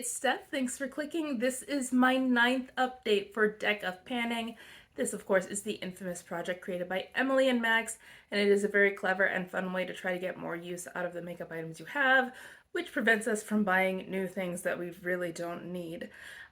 it's Steph. Thanks for clicking. This is my 9th update for Deck of Panning. This, of course, is the infamous project created by Emily and Max, and it is a very clever and fun way to try to get more use out of the makeup items you have, which prevents us from buying new things that we really don't need.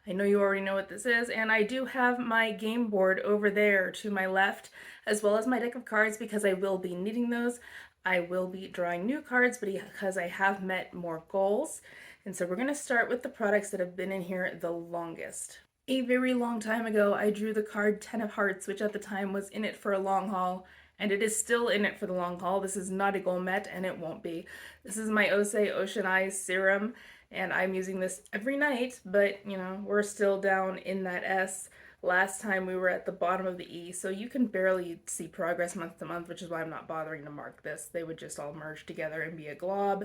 I know you already know what this is, and I do have my game board over there to my left, as well as my deck of cards because I will be needing those. I will be drawing new cards because I have met more goals. And so we're going to start with the products that have been in here the longest. A very long time ago, I drew the card 10 of Hearts, which at the time was in it for a long haul, and it is still in it for the long haul. This is not a goal met, and it won't be. This is my Osei Ocean Eyes Serum, and I'm using this every night, but, you know, we're still down in that S. Last time we were at the bottom of the E, so you can barely see progress month to month, which is why I'm not bothering to mark this. They would just all merge together and be a glob.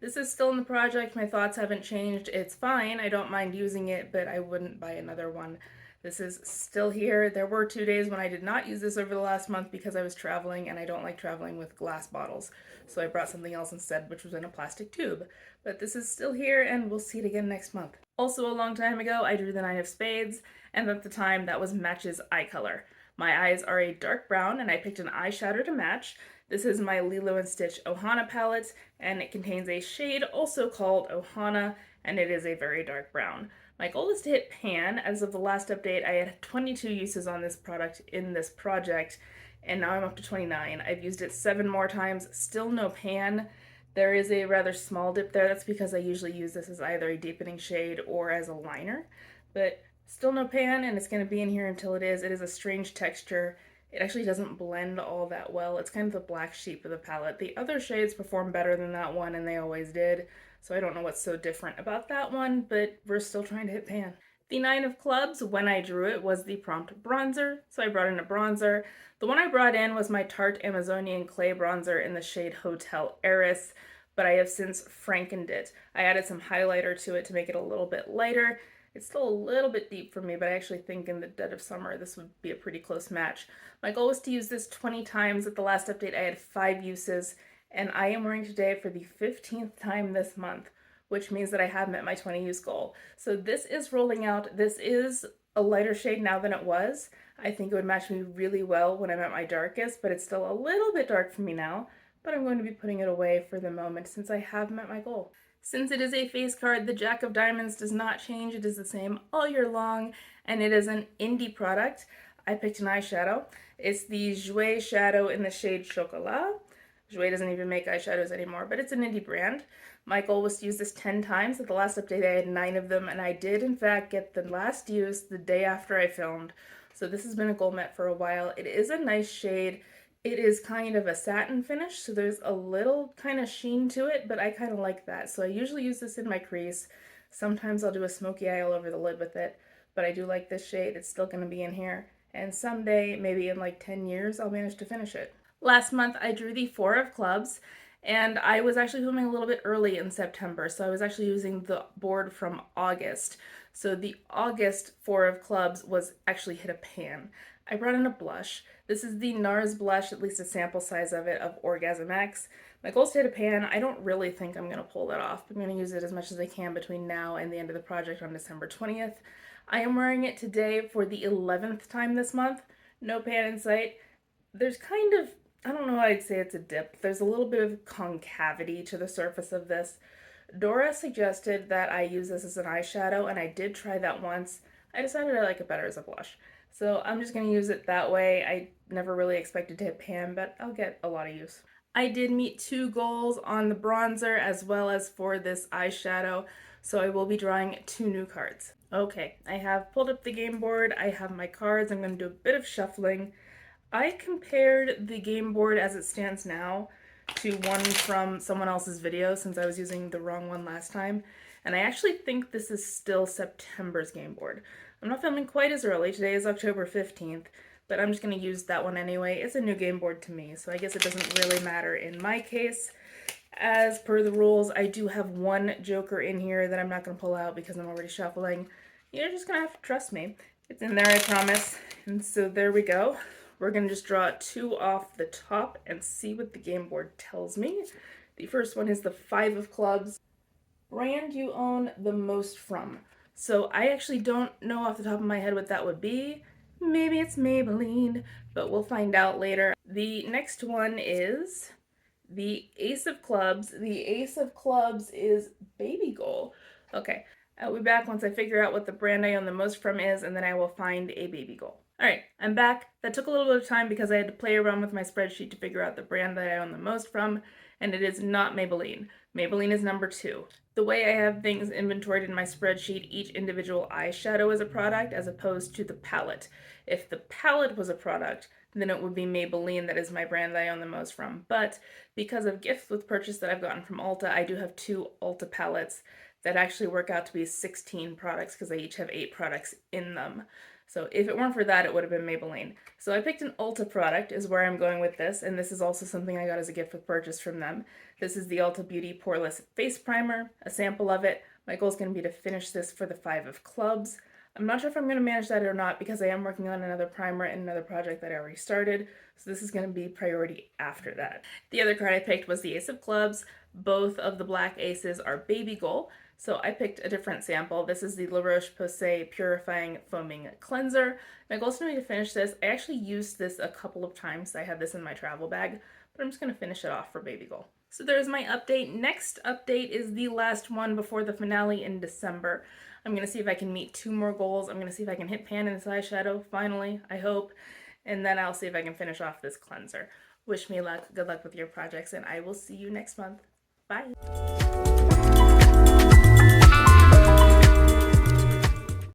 This is still in the project. My thoughts haven't changed. It's fine. I don't mind using it, but I wouldn't buy another one. This is still here. There were 2 days when I did not use this over the last month because I was traveling and I don't like traveling with glass bottles. So I brought something else instead, which was in a plastic tube. But this is still here and we'll see it again next month. Also, a long time ago, I drew the Nine of Spades, and at the time that was Match's eye color. My eyes are a dark brown and I picked an eyeshadow to match. This is my Lilo & Stitch Ohana palette, and it contains a shade also called Ohana, and it is a very dark brown. My goal is to hit pan. As of the last update, I had 22 uses on this product in this project, and now I'm up to 29. I've used it 7 more times, still no pan. There is a rather small dip there. That's because I usually use this as either a deepening shade or as a liner, but still no pan, and it's going to be in here until it is. It is a strange texture. It actually doesn't blend all that well. It's kind of the black sheep of the palette. The other shades perform better than that one, and they always did. So I don't know what's so different about that one, but we're still trying to hit pan. The Nine of Clubs, when I drew it, was the prompt bronzer, so I brought in a bronzer. The one I brought in was my Tarte Amazonian Clay Bronzer in the shade Hotel Heiress, but I have since frankened it. I added some highlighter to it to make it a little bit lighter. It's still a little bit deep for me, but I actually think in the dead of summer this would be a pretty close match. My goal was to use this 20 times. At the last update I had 5 uses, and I am wearing today for the 15th time this month, which means that I have met my 20 use goal. So this is rolling out. This is a lighter shade now than it was. I think it would match me really well when I'm at my darkest, but it's still a little bit dark for me now, but I'm going to be putting it away for the moment since I have met my goal. Since it is a face card, the Jack of Diamonds does not change. It is the same all year long, and it is an indie product. I picked an eyeshadow. It's the Jouer Shadow in the shade Chocolat. Jouer doesn't even make eyeshadows anymore, but it's an indie brand. My goal was to use this 10 times. At the last update, I had 9 of them, and I did, in fact, get the last use the day after I filmed. So this has been a goal met for a while. It is a nice shade. It is kind of a satin finish, so there's a little kind of sheen to it, but I kind of like that. So I usually use this in my crease. Sometimes I'll do a smoky eye all over the lid with it, but I do like this shade. It's still going to be in here, and someday, maybe in like 10 years, I'll manage to finish it. Last month, I drew the Four of Clubs, and I was actually filming a little bit early in September, so I was actually using the board from August. So the August Four of Clubs was actually hit a pan. I brought in a blush. This is the NARS blush, at least a sample size of it, of Orgasm X. My goal is to hit a pan. I don't really think I'm going to pull that off. I'm going to use it as much as I can between now and the end of the project on December 20th. I am wearing it today for the 11th time this month. No pan in sight. There's kind of, I don't know why I'd say it's a dip. There's a little bit of concavity to the surface of this. Dora suggested that I use this as an eyeshadow, and I did try that once. I decided I like it better as a blush. So I'm just going to use it that way. I never really expected to hit pan, but I'll get a lot of use. I did meet 2 goals on the bronzer as well as for this eyeshadow, so I will be drawing 2 new cards. Okay, I have pulled up the game board. I have my cards. I'm going to do a bit of shuffling. I compared the game board as it stands now to one from someone else's video since I was using the wrong one last time, and I actually think this is still September's game board. I'm not filming quite as early. Today is October 15th, but I'm just going to use that one anyway. It's a new game board to me, so I guess it doesn't really matter in my case. As per the rules, I do have 1 joker in here that I'm not going to pull out because I'm already shuffling. You're just going to have to trust me. It's in there, I promise. And so there we go. We're going to just draw 2 off the top and see what the game board tells me. The first one is the Five of Clubs. brand you own the most from. So I actually don't know off the top of my head what that would be. Maybe it's Maybelline, but we'll find out later. The next one is the Ace of Clubs. The Ace of Clubs is Baby Goal. Okay, I'll be back once I figure out what the brand I own the most from is, and then I will find a Baby Goal. All right, I'm back. That took a little bit of time because I had to play around with my spreadsheet to figure out the brand that I own the most from, and it is not Maybelline. Maybelline is number 2. The way I have things inventoried in my spreadsheet, each individual eyeshadow is a product as opposed to the palette. If the palette was a product, then it would be Maybelline that is my brand that I own the most from. But because of gifts with purchase that I've gotten from Ulta, I do have 2 Ulta palettes that actually work out to be 16 products because they each have 8 products in them. So if it weren't for that, it would have been Maybelline. So I picked an Ulta product is where I'm going with this, and this is also something I got as a gift with purchase from them. This is the Ulta Beauty Poreless Face Primer, a sample of it. My goal is going to be to finish this for the 5 of Clubs. I'm not sure if I'm going to manage that or not because I am working on another primer and another project that I already started, so this is going to be priority after that. The other card I picked was the Ace of Clubs. Both of the black aces are Baby Goal. So I picked a different sample. This is the La Roche-Posay Purifying Foaming Cleanser. My goal is for me to finish this. I actually used this a couple of times. I had this in my travel bag, but I'm just going to finish it off for Baby Goal. So there's my update. Next update is the last one before the finale in December. I'm going to see if I can meet 2 more goals. I'm going to see if I can hit pan in this eyeshadow, finally, I hope. And then I'll see if I can finish off this cleanser. Wish me luck. Good luck with your projects, and I will see you next month. Bye.